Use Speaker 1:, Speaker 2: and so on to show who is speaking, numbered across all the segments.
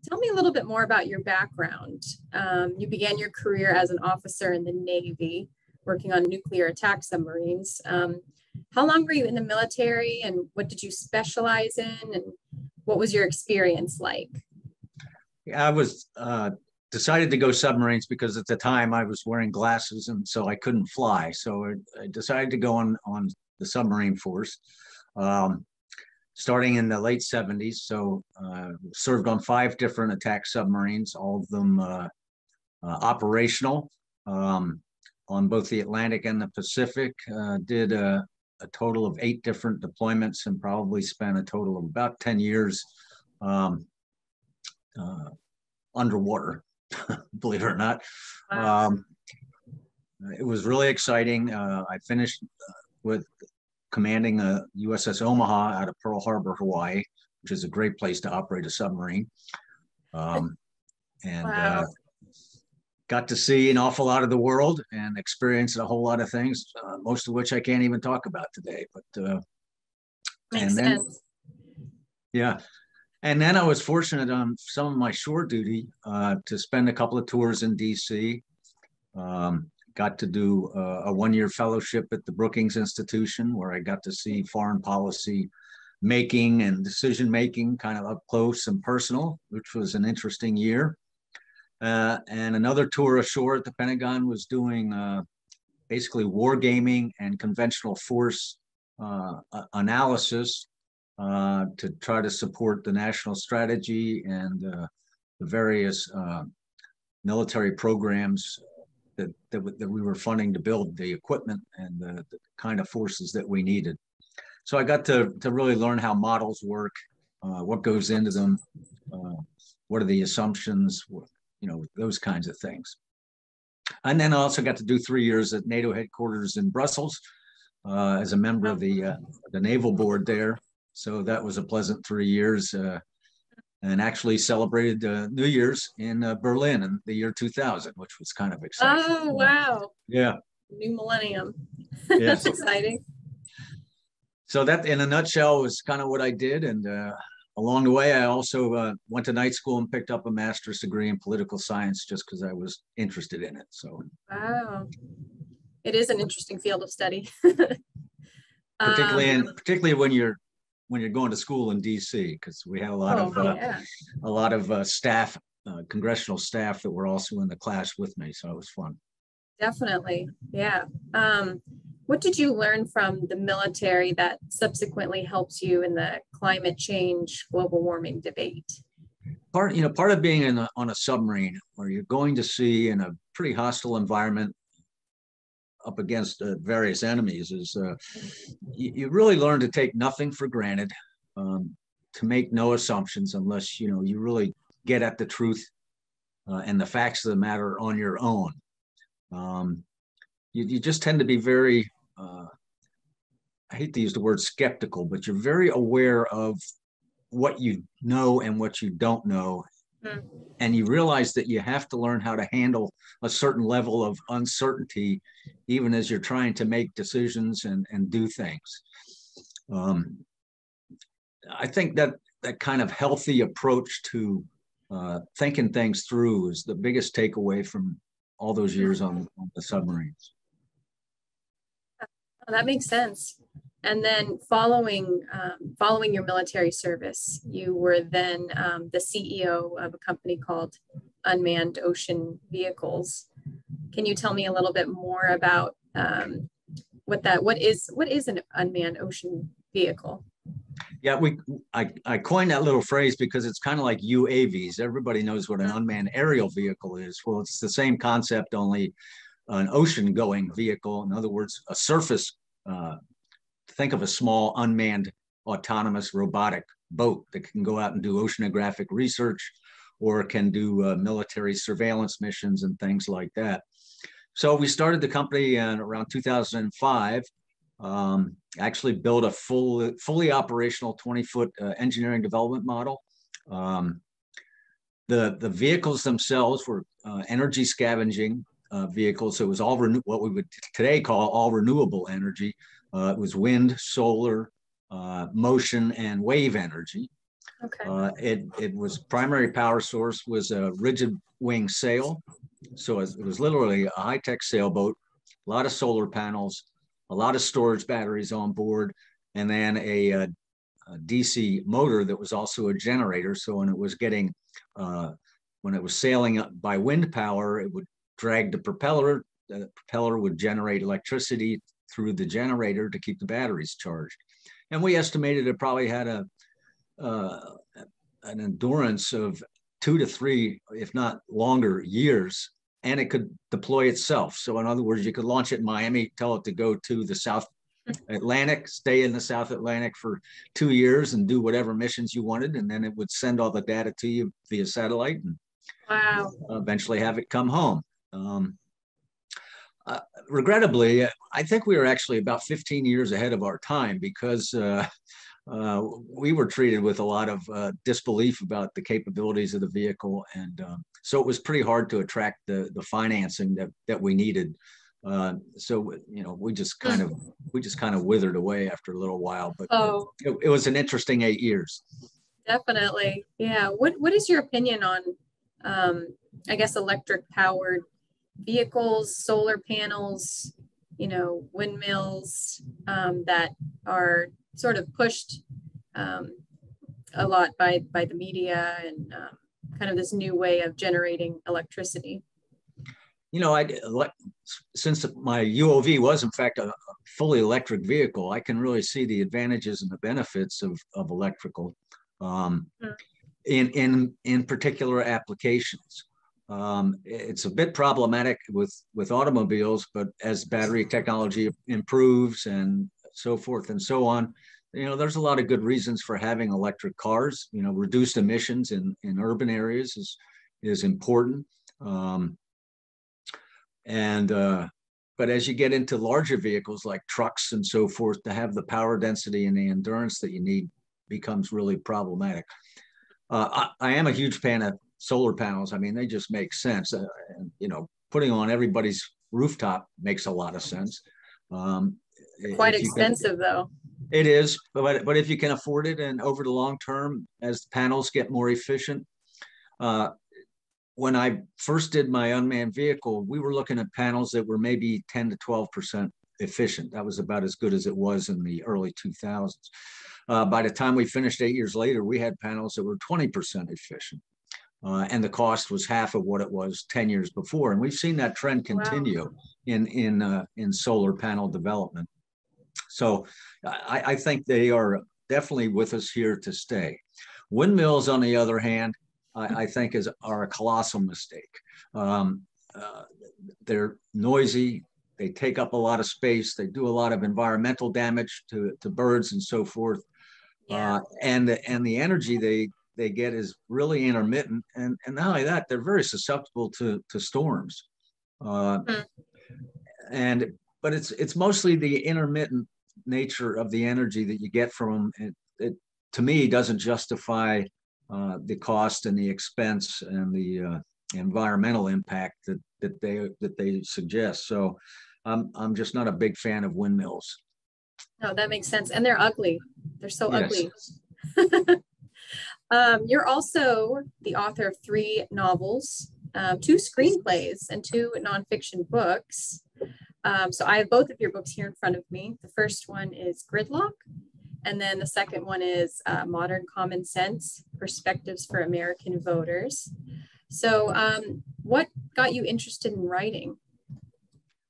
Speaker 1: Tell me a little bit more about your background. You began your career as an officer in the Navy, working on nuclear attack submarines. How long were you in the military, and what did you specialize in, and what was your experience like?
Speaker 2: I was decided to go submarines because at the time I was wearing glasses and so I couldn't fly. So I decided to go on the submarine force, starting in the late 70s. So served on 5 different attack submarines, all of them operational on both the Atlantic and the Pacific. Did a total of 8 different deployments and probably spent a total of about 10 years underwater, believe it or not.
Speaker 1: Wow.
Speaker 2: It was really exciting. I finished with commanding a USS Omaha out of Pearl Harbor, Hawaii, which is a great place to operate a submarine.
Speaker 1: Wow.
Speaker 2: Got to see an awful lot of the world and experience a whole lot of things, most of which I can't even talk about today. But
Speaker 1: Makes sense.
Speaker 2: Yeah. And then I was fortunate on some of my shore duty to spend a couple of tours in DC. Got to do a 1-year fellowship at the Brookings Institution, where I got to see foreign policy making and decision making kind of up close and personal, which was an interesting year. And another tour ashore at the Pentagon was doing basically wargaming and conventional force analysis to try to support the national strategy and the various military programs that we were funding to build the equipment and the kind of forces that we needed. So I got to really learn how models work, what goes into them, what are the assumptions, those kinds of things. And then I also got to do 3 years at NATO headquarters in Brussels as a member of the Naval Board there. So that was a pleasant 3 years, and actually celebrated New Year's in Berlin in the year 2000, which was kind of exciting.
Speaker 1: Oh, wow.
Speaker 2: Yeah.
Speaker 1: New millennium.
Speaker 2: Yeah.
Speaker 1: That's exciting.
Speaker 2: So that, in a nutshell, was kind of what I did. And along the way, I also went to night school and picked up a master's degree in political science just because I was interested in it. So.
Speaker 1: Wow. It is an interesting field of study.
Speaker 2: Particularly when you're going to school in DC, because we had a lot of staff, congressional staff that were also in the class with me. So it was fun.
Speaker 1: Definitely. Yeah. What did you learn from the military that subsequently helps you in the climate change, global warming debate?
Speaker 2: Part of being on a submarine where you're going to sea in a pretty hostile environment up against various enemies is you really learn to take nothing for granted, to make no assumptions unless you really get at the truth and the facts of the matter on your own. You just tend to be very, I hate to use the word skeptical, but you're very aware of what you know and what you don't know. And you realize that you have to learn how to handle a certain level of uncertainty, even as you're trying to make decisions and do things. I think that kind of healthy approach to thinking things through is the biggest takeaway from all those years on the submarines.
Speaker 1: That makes sense. And then following your military service, you were then the CEO of a company called Unmanned Ocean Vehicles. Can you tell me a little bit more about what is an unmanned ocean vehicle?
Speaker 2: Yeah, I coined that little phrase because it's kind of like UAVs. Everybody knows what an unmanned aerial vehicle is. Well, it's the same concept, only an ocean-going vehicle. In other words, a surface. Think of a small unmanned autonomous robotic boat that can go out and do oceanographic research or can do military surveillance missions and things like that. So we started the company in around 2005, actually built a fully operational 20-foot engineering development model. The vehicles themselves were energy scavenging vehicles. So it was all what we would today call all renewable energy. It was wind, solar, motion, and wave energy. It was primary power source was a rigid wing sail. So it was literally a high-tech sailboat, a lot of solar panels, a lot of storage batteries on board, and then a DC motor that was also a generator. So when it was when it was sailing by wind power, it would drag the propeller. The propeller would generate electricity through the generator to keep the batteries charged. And we estimated it probably had an endurance of 2 to 3, if not longer, years, and it could deploy itself. So in other words, you could launch it in Miami, tell it to go to the South Atlantic, stay in the South Atlantic for 2 years and do whatever missions you wanted, and then it would send all the data to you via satellite and eventually have it come home. Regrettably, I think we were actually about 15 years ahead of our time, because we were treated with a lot of disbelief about the capabilities of the vehicle, and so it was pretty hard to attract the financing that we needed. So we just kind of withered away after a little while, but it was an interesting 8 years.
Speaker 1: Definitely, yeah. What is your opinion on, I guess, electric powered vehicles, solar panels, windmills that are sort of pushed a lot by the media, and kind of this new way of generating electricity?
Speaker 2: Since my UOV was in fact a fully electric vehicle, I can really see the advantages and the benefits of electrical in particular applications. It's a bit problematic with automobiles, but as battery technology improves and so forth and so on, there's a lot of good reasons for having electric cars. Reduced emissions in urban areas is important. But as you get into larger vehicles like trucks and so forth, to have the power density and the endurance that you need becomes really problematic. I am a huge fan of solar panels. I mean, they just make sense. Putting on everybody's rooftop makes a lot of sense.
Speaker 1: Quite expensive, though.
Speaker 2: It is, but if you can afford it, and over the long term, as the panels get more efficient. When I first did my unmanned vehicle, we were looking at panels that were maybe 10 to 12% efficient. That was about as good as it was in the early 2000s. By the time we finished 8 years later, we had panels that were 20% efficient. And the cost was half of what it was 10 years before. And we've seen that trend continue in solar panel development. So I think they are definitely with us here to stay. Windmills, on the other hand, I think are a colossal mistake. They're noisy. They take up a lot of space. They do a lot of environmental damage to birds and so forth. Yeah. And the energy they get is really intermittent. And not only that, they're very susceptible to storms. But it's mostly the intermittent nature of the energy that you get from them. It to me doesn't justify the cost and the expense and the environmental impact that they suggest. So I'm just not a big fan of windmills.
Speaker 1: No, that makes sense. And they're ugly. They're so ugly. You're also the author of 3 novels, 2 screenplays, and 2 nonfiction books. So I have both of your books here in front of me. The first one is Gridlock, and then the second one is Modern Common Sense, Perspectives for American Voters. So what got you interested in writing?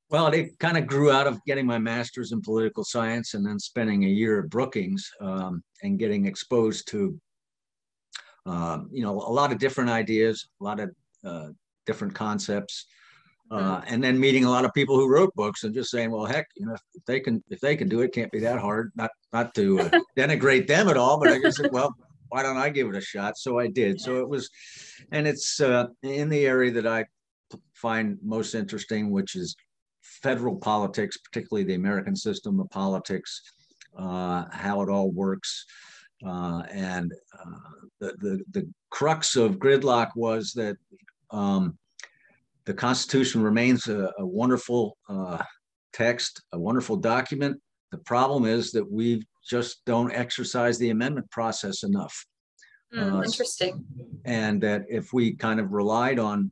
Speaker 2: Well, it kind of grew out of getting my master's in political science and then spending a year at Brookings and getting exposed to, a lot of different ideas, a lot of different concepts. And then meeting a lot of people who wrote books and just saying, well, heck, if they can do it, it can't be that hard. Not to denigrate them at all, but I just said, well, why don't I give it a shot? So I did. So it was, and it's in the area that I find most interesting, which is federal politics, particularly the American system of politics, how it all works. And the crux of Gridlock was that the Constitution remains a wonderful text, a wonderful document. The problem is that we just don't exercise the amendment process enough.
Speaker 1: Interesting.
Speaker 2: And that if we kind of relied on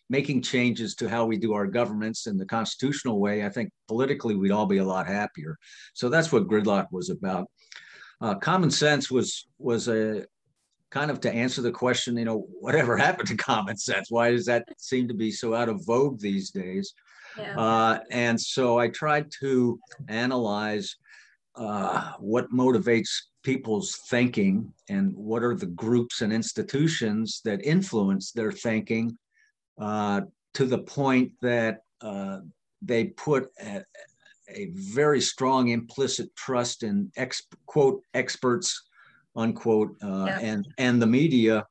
Speaker 2: making changes to how we do our governments in the constitutional way, I think politically we'd all be a lot happier. So that's what Gridlock was about. Common sense was a kind of to answer the question, whatever happened to common sense? Why does that seem to be so out of vogue these days?
Speaker 1: Yeah.
Speaker 2: And so I tried to analyze what motivates people's thinking and what are the groups and institutions that influence their thinking to the point that they put a very strong implicit trust in quote experts unquote and the media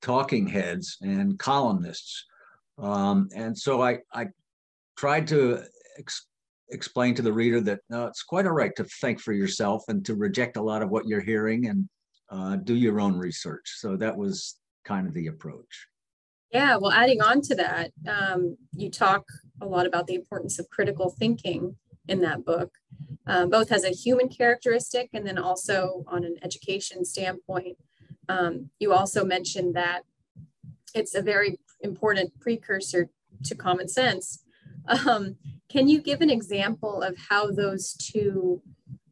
Speaker 2: talking heads and columnists, and so I tried to explain to the reader that no, it's quite all right to think for yourself and to reject a lot of what you're hearing and do your own research. So that was kind of the approach.
Speaker 1: Yeah, well, adding on to that, you talk a lot about the importance of critical thinking in that book, both as a human characteristic and then also on an education standpoint. You also mentioned that it's a very important precursor to common sense. Can you give an example of how those two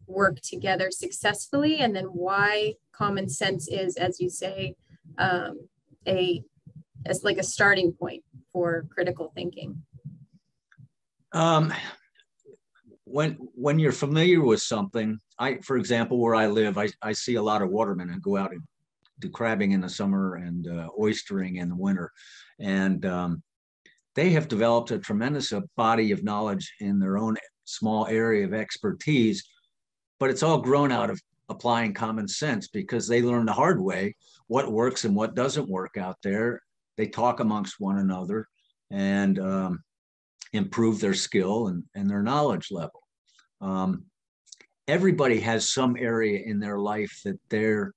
Speaker 1: work together successfully, and then why common sense is, as you say, as like a starting point for critical thinking?
Speaker 2: When you're familiar with something, for example, where I live, I see a lot of watermen who go out and do crabbing in the summer and oystering in the winter. And they have developed a tremendous body of knowledge in their own small area of expertise, but it's all grown out of applying common sense because they learn the hard way what works and what doesn't work out there. They talk amongst one another and improve their skill and their knowledge level. Everybody has some area in their life that they're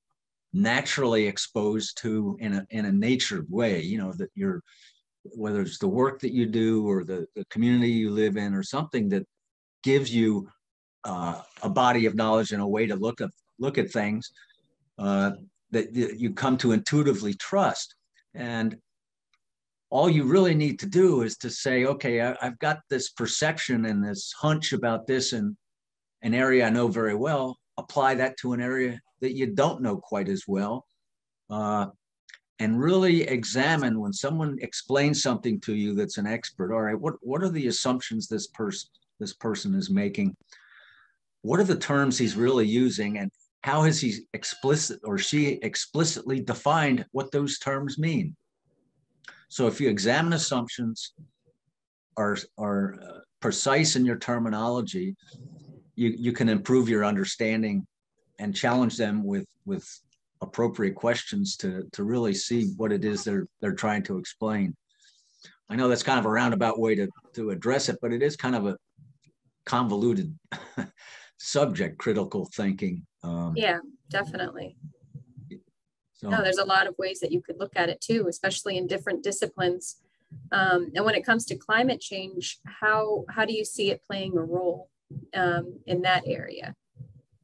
Speaker 2: naturally exposed to in a natured way, that whether it's the work that you do or the community you live in or something that gives you a body of knowledge and a way to look at things that you come to intuitively trust. And all you really need to do is to say, okay, I've got this perception and this hunch about this in an area I know very well, apply that to an area that you don't know quite as well, and really examine when someone explains something to you that's an expert. All right, what are the assumptions this person is making? What are the terms he's really using, and how has he explicitly defined what those terms mean? So if you examine assumptions, are precise in your terminology, you can improve your understanding and challenge them with appropriate questions to really see what it is they're trying to explain. I know that's kind of a roundabout way to address it, but it is kind of a convoluted subject, critical thinking.
Speaker 1: Yeah, definitely.
Speaker 2: So,
Speaker 1: no, there's a lot of ways that you could look at it too, especially in different disciplines. And when it comes to climate change, how do you see it playing a role in that area?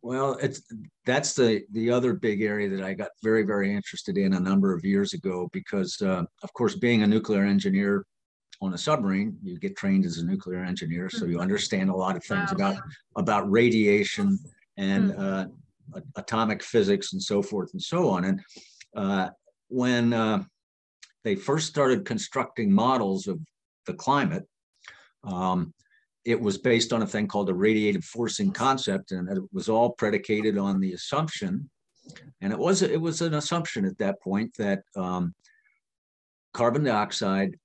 Speaker 2: Well, that's the other big area that I got very, very interested in a number of years ago because, of course, being a nuclear engineer on a submarine, you get trained as a nuclear engineer, so you understand a lot of things about radiation and atomic physics and so forth and so on. And when they first started constructing models of the climate, it was based on a thing called the radiated forcing concept, and it was all predicated on the assumption, and it was an assumption at that point that carbon dioxide,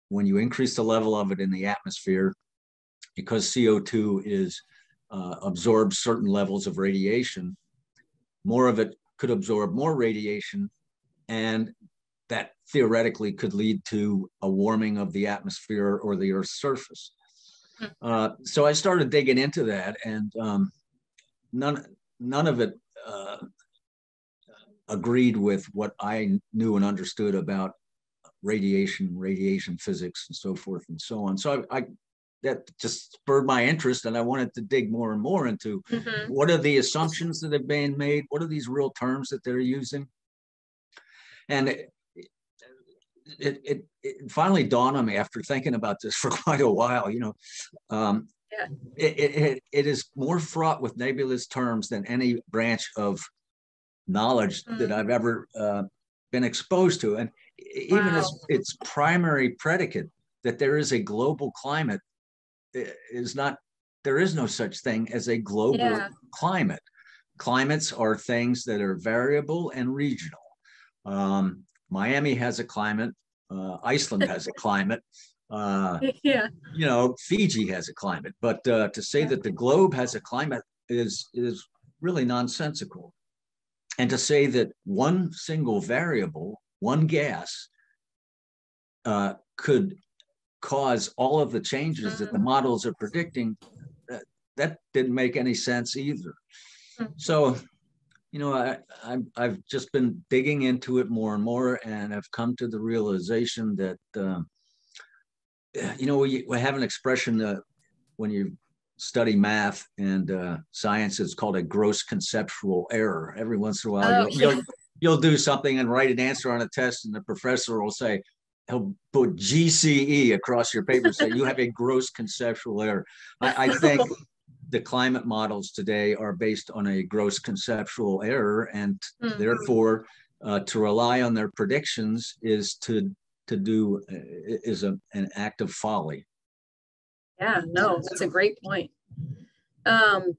Speaker 2: when you increase the level of it in the atmosphere, because CO2 absorbs certain levels of radiation, more of it could absorb more radiation, and that theoretically could lead to a warming of the atmosphere or the Earth's surface. So I started digging into that, and none of it agreed with what I knew and understood about radiation physics, and so forth and so on. So that just spurred my interest, and I wanted to dig more and more into what are the assumptions that have been made, what are these real terms that they're using, and it finally dawned on me after thinking about this for quite a while. It is more fraught with nebulous terms than any branch of knowledge that I've ever been exposed to, and even as its primary predicate that there is a global climate is not, there is no such thing as a global climate. Climates are things that are variable and regional. Miami has a climate, Iceland has a climate, Fiji has a climate, but to say that the globe has a climate is really nonsensical. And to say that one single variable, one gas, could cause all of the changes that the models are predicting, that didn't make any sense either. So, I've just been digging into it more and more, and I've come to the realization that, we have an expression when you study math and science, it's called a gross conceptual error. Every once in a while, you'll do something and write an answer on a test, and the professor will say, he'll put GCE across your paper and say, you have a gross conceptual error. I think the climate models today are based on a gross conceptual error, and therefore to rely on their predictions is an act of folly.
Speaker 1: Yeah, no, that's a great point. And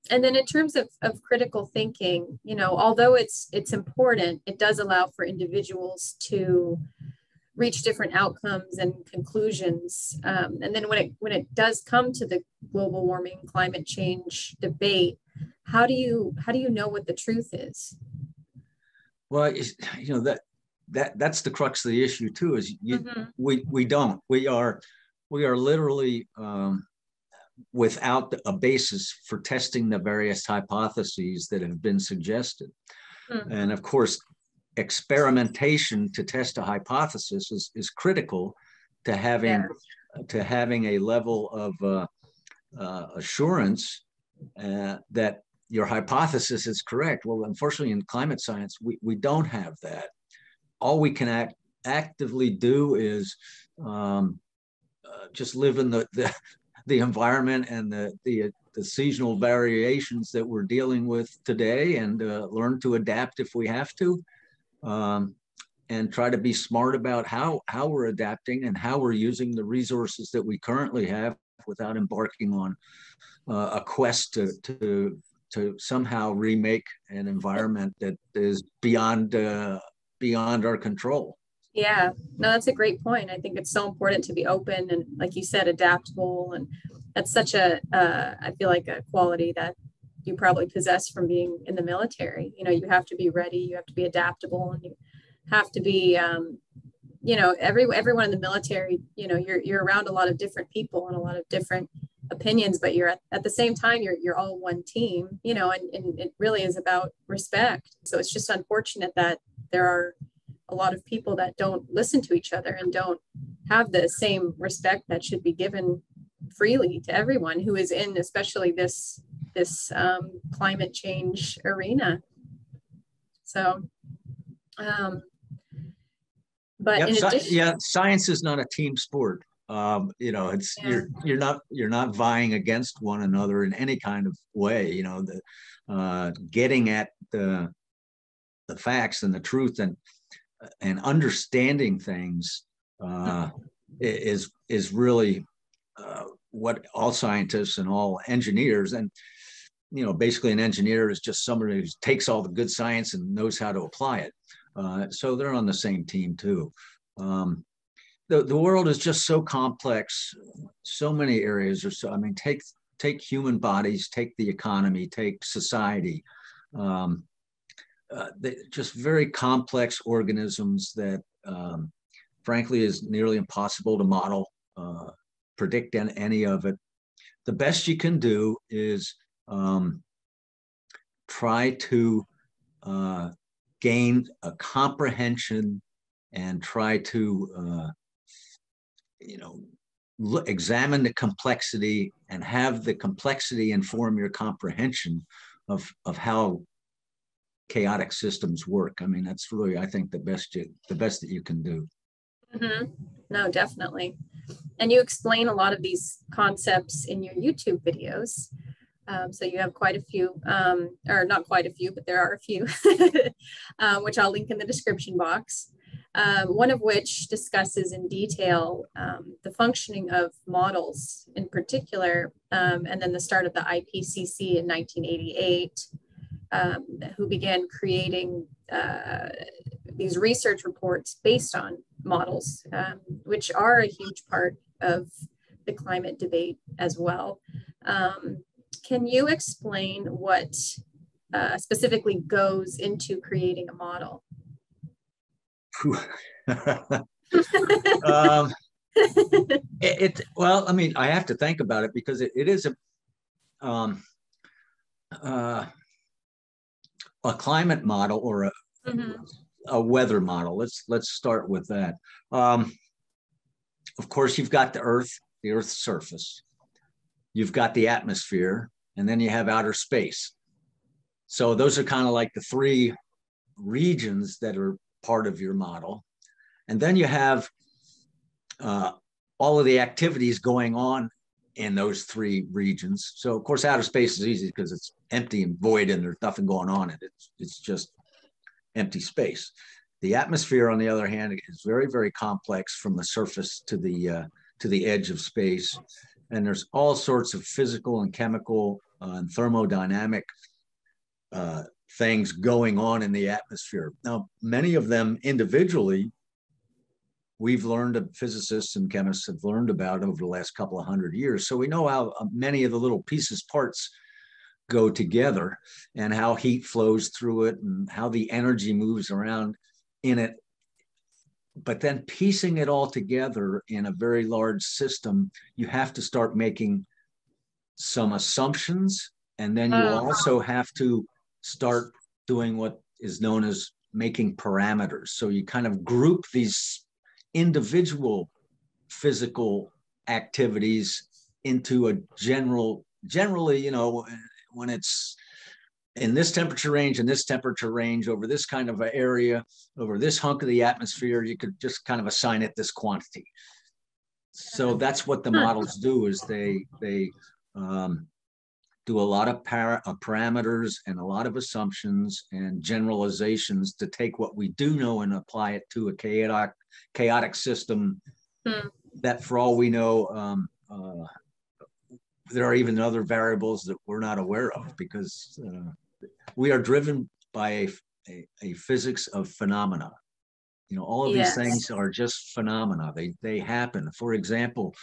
Speaker 1: then in terms of critical thinking, although it's important, it does allow for individuals to reach different outcomes and conclusions. And then when it does come to the global warming, climate change debate, how do you know what the truth is?
Speaker 2: Well, that's the crux of the issue too. Is we don't. We are literally without a basis for testing the various hypotheses that have been suggested. And of course, experimentation to test a hypothesis is critical to having a level of assurance that your hypothesis is correct. Well, unfortunately, in climate science, we don't have that. All we can actively do is just live in the environment and the seasonal variations that we're dealing with today, and learn to adapt if we have to, and try to be smart about how we're adapting and how we're using the resources that we currently have without embarking on a quest to somehow remake an environment that is beyond our control.
Speaker 1: Yeah, no, that's a great point. I think it's so important to be open and, like you said, adaptable. And that's such I feel like a quality that you probably possess from being in the military. You have to be ready, you have to be adaptable, and you have to be, everyone in the military, you're around a lot of different people and a lot of different opinions, but you're at the same time, you're all one team, and it really is about respect. So it's just unfortunate that there are a lot of people that don't listen to each other and don't have the same respect that should be given freely to everyone who is in, especially this climate change arena. So, but in addition,
Speaker 2: science is not a team sport. It's you're not vying against one another in any kind of way. Getting at the facts and the truth and understanding things is really what all scientists and all engineers, and basically an engineer is just somebody who takes all the good science and knows how to apply it. So they're on the same team too. The world is just so complex. So many areas are so. I mean, take human bodies, take the economy, take society. Just very complex organisms that, frankly, is nearly impossible to model, predict any of it. The best you can do is try to gain a comprehension and try to, examine the complexity and have the complexity inform your comprehension of how chaotic systems work. I mean, that's really, I think, the best that you can do.
Speaker 1: Mm-hmm. No, definitely. And you explain a lot of these concepts in your YouTube videos. So you have quite a few, or not quite a few, but there are a few, which I'll link in the description box. One of which discusses in detail the functioning of models in particular, and then the start of the IPCC in 1988, who began creating these research reports based on models, which are a huge part of the climate debate as well. Can you explain what specifically goes into creating a model?
Speaker 2: Well, I mean, I have to think about it because it is a climate model or a weather model. Let's start with that. Of course, you've got the Earth's surface. You've got the atmosphere, and then you have outer space. So those are kind of like the three regions that are part of your model. And then you have all of the activities going on in those three regions. So of course, outer space is easy because it's empty and void and there's nothing going on in it. It's just empty space. The atmosphere, on the other hand, is very, very complex from the surface to the edge of space. And there's all sorts of physical and chemical and thermodynamic things going on in the atmosphere. Now, many of them individually, physicists and chemists have learned about over the last couple of 100 years. So we know how many of the little parts go together and how heat flows through it and how the energy moves around in it. But then piecing it all together in a very large system, you have to start making some assumptions. And then you also have to start doing what is known as making parameters. So you kind of group these individual physical activities into a generally, you know, when it's in this temperature range and this temperature range over this kind of an area, over this hunk of the atmosphere, you could just kind of assign it this quantity. So that's what the models do, is they do a lot of parameters and a lot of assumptions and generalizations to take what we do know and apply it to a chaotic system that, for all we know, there are even other variables that we're not aware of, because we are driven by a physics of phenomena. You know, all of these things are just phenomena. They happen. For example,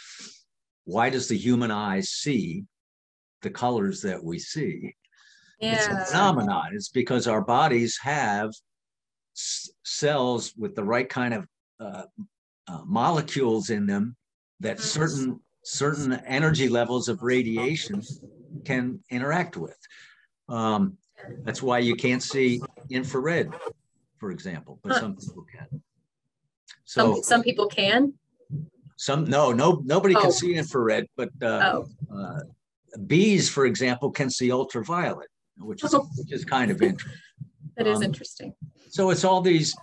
Speaker 2: why does the human eye see the colors that we see? It's a phenomenon. It's because our bodies have cells with the right kind of molecules in them that certain energy levels of radiation can interact with. That's why you can't see infrared, for example, but some people can. So
Speaker 1: some people can.
Speaker 2: Nobody can see infrared, but bees, for example, can see ultraviolet, which is kind of interesting.
Speaker 1: That is interesting.
Speaker 2: So it's all these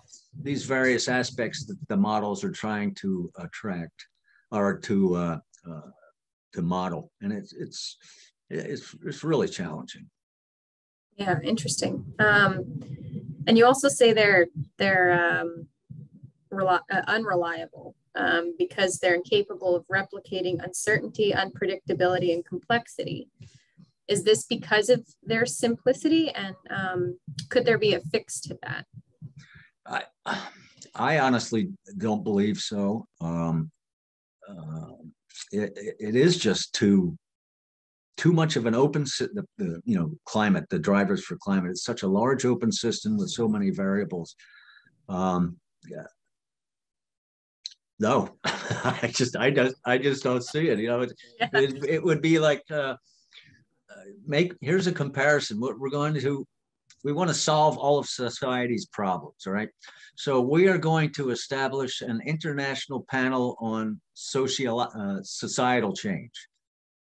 Speaker 2: various aspects that the models are trying to attract or to model, and it's really challenging.
Speaker 1: Yeah, interesting. And you also say they're unreliable because they're incapable of replicating uncertainty, unpredictability, and complexity. Is this because of their simplicity, and could there be a fix to that?
Speaker 2: I honestly don't believe so. It is just too much of an open, climate, the drivers for climate. It's such a large open system with so many variables. No, I just don't see it. You know, it would be like here's a comparison. We're going to we want to solve all of society's problems, all right? So we are going to establish an international panel on societal change.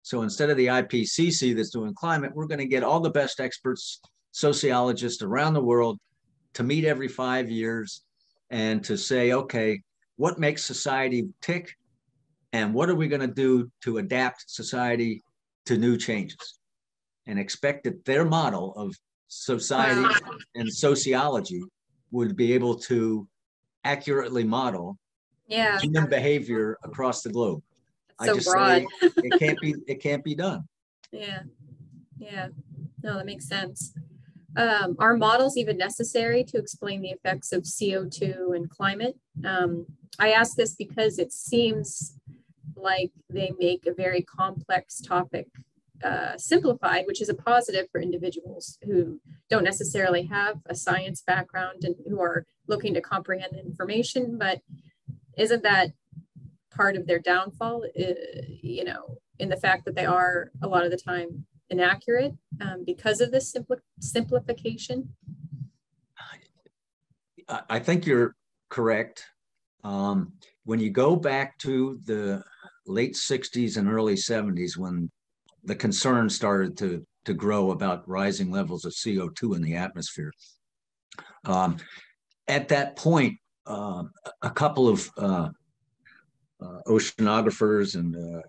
Speaker 2: So instead of the IPCC that's doing climate, we're going to get all the best experts, sociologists around the world to meet every 5 years and to say, okay, what makes society tick? And what are we going to do to adapt society to new changes? And expect that their model of society and sociology would be able to accurately model human behavior across the globe.
Speaker 1: That's so broad.
Speaker 2: It can't be done.
Speaker 1: Yeah. No, that makes sense. Are models even necessary to explain the effects of CO2 and climate? I ask this because it seems like they make a very complex topic simplified, which is a positive for individuals who don't necessarily have a science background and who are looking to comprehend the information. But isn't that part of their downfall, in the fact that they are a lot of the time inaccurate because of this simplification?
Speaker 2: I think you're correct. When you go back to the late 60s and early 70s, when the concern started to grow about rising levels of CO2 in the atmosphere, at that point, a couple of oceanographers and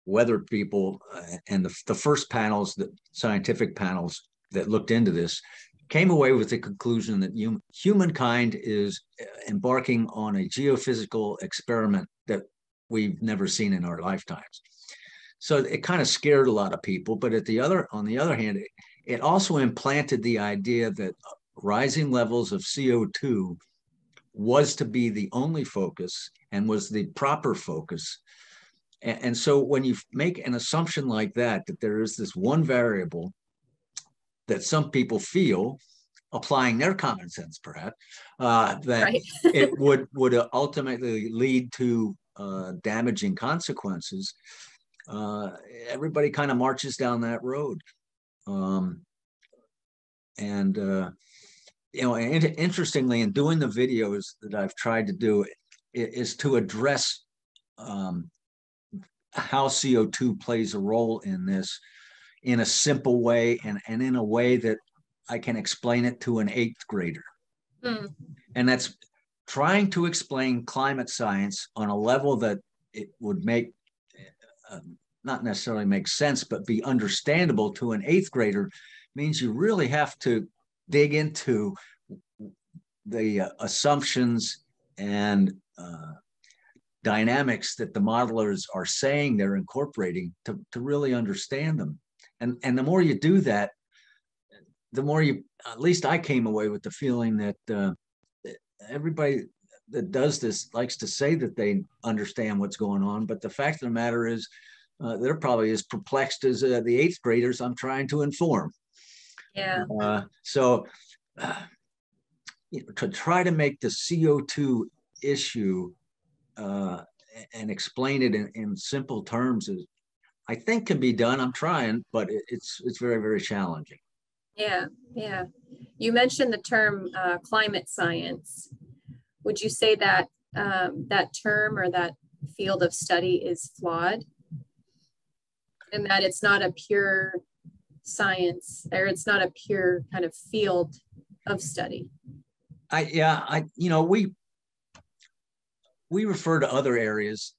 Speaker 2: weather people and the first panels, the scientific panels that looked into this, came away with the conclusion that humankind is embarking on a geophysical experiment that we've never seen in our lifetimes. So it kind of scared a lot of people, but on the other hand, it also implanted the idea that rising levels of CO2 was to be the only focus and was the proper focus. And so when you make an assumption like that there is this one variable that some people feel, applying their common sense perhaps, that it would ultimately lead to damaging consequences, everybody kind of marches down that road. Interestingly, in doing the videos that I've tried to do is to address how CO2 plays a role in this in a simple way and in a way that I can explain it to an 8th grader. And that's trying to explain climate science on a level that it would make, not necessarily make sense, but be understandable to an 8th grader means you really have to dig into the assumptions and dynamics that the modelers are saying they're incorporating to really understand them. And the more you do that, the more you, at least I came away with the feeling that everybody that does this likes to say that they understand what's going on, but the fact of the matter is they're probably as perplexed as the 8th graders I'm trying to inform.
Speaker 1: Yeah.
Speaker 2: To try to make the CO2 issue and explain it in simple terms is, I think, can be done. I'm trying, but it's very, very challenging.
Speaker 1: Yeah. You mentioned the term climate science. Would you say that that term or that field of study is flawed, and that it's not a pure science, or it's not a pure kind of field of study?
Speaker 2: We refer to other areas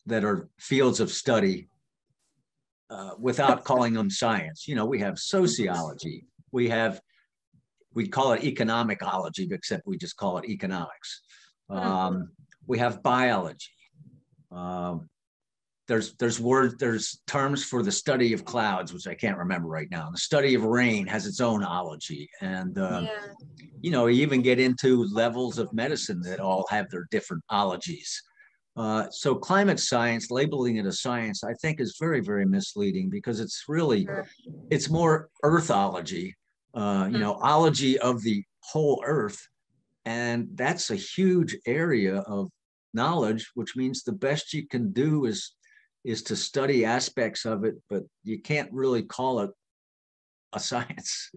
Speaker 2: that are fields of study without calling them science. We have sociology, we call it economicology, except we just call it economics. We have biology. There's terms for the study of clouds, which I can't remember right now. The study of rain has its own ology. And, you even get into levels of medicine that all have their different ologies. So climate science, labeling it a science, I think is very, very misleading, because it's more earthology, ology of the whole earth. And that's a huge area of knowledge, which means the best you can do is to study aspects of it, but you can't really call it a science.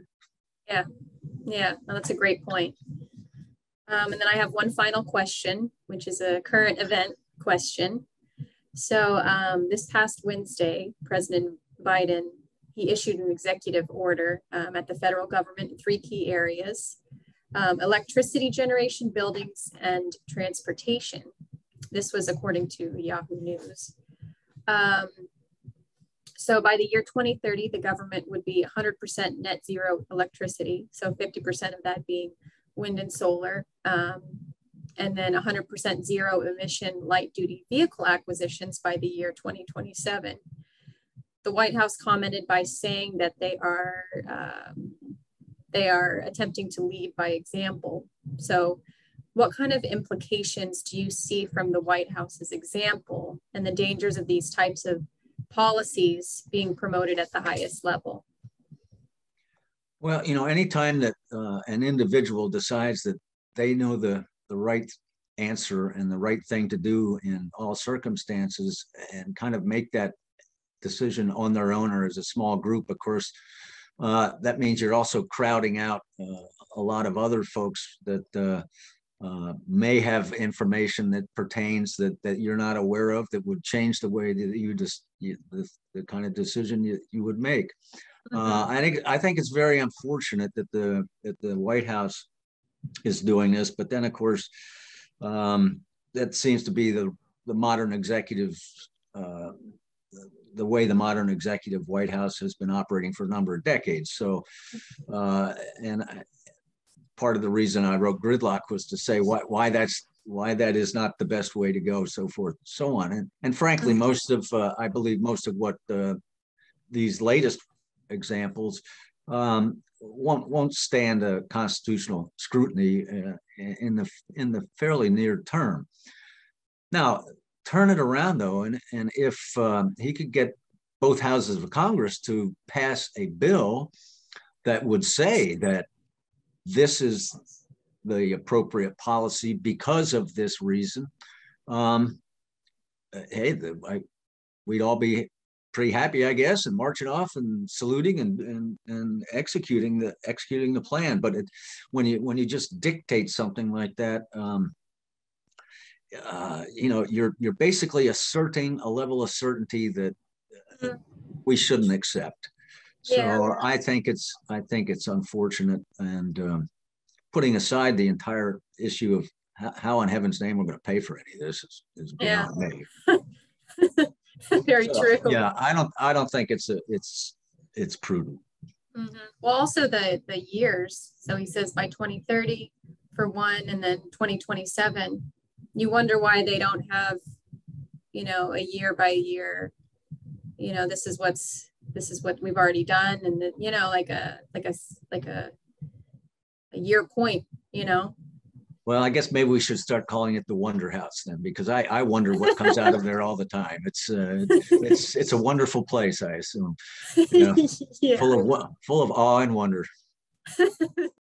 Speaker 1: Yeah, yeah, no, that's a great point. And then I have one final question, which is a current event question. So this past Wednesday, President Biden, he issued an executive order at the federal government in three key areas: electricity generation, buildings, and transportation. This was according to Yahoo News. So by the year 2030, the government would be 100% net zero electricity. So 50% of that being wind and solar. And then 100% zero emission light duty vehicle acquisitions by the year 2027. The White House commented by saying that they are attempting to lead by example. So what kind of implications do you see from the White House's example and the dangers of these types of policies being promoted at the highest level?
Speaker 2: Well, you know, anytime that an individual decides that they know the right answer and the right thing to do in all circumstances and kind of make that decision on their own or as a small group, of course, that means you're also crowding out a lot of other folks that may have information that pertains that you're not aware of that would change the way that the kind of decision you would make. I think it's very unfortunate that the White House is doing this, but then of course that seems to be the modern executive, the way the modern executive White House has been operating for a number of decades. So, part of the reason I wrote Gridlock was to say why that is not the best way to go, so forth, so on. And frankly, I believe most of what these latest examples won't stand a constitutional scrutiny in the fairly near term. Now, turn it around though, and if he could get both houses of Congress to pass a bill that would say that this is the appropriate policy because of this reason, hey, we'd all be pretty happy, I guess, and marching off and saluting and executing the plan. But when you just dictate something like that, you know, you're basically asserting a level of certainty that we shouldn't accept. So yeah. I think it's unfortunate, and putting aside the entire issue of how in heaven's name we're going to pay for any of this is beyond me.
Speaker 1: Very true.
Speaker 2: Yeah, I don't think it's prudent.
Speaker 1: Mm-hmm. Well, also the years. So he says by 2030 for one, and then 2027. You wonder why they don't have, you know, a year by year. You know, this is what we've already done, and the, you know, like a year point. You know.
Speaker 2: Well, I guess maybe we should start calling it the Wonder House then, because I wonder what comes out of there all the time. It's a wonderful place, I assume, you know, yeah. full of awe and wonder.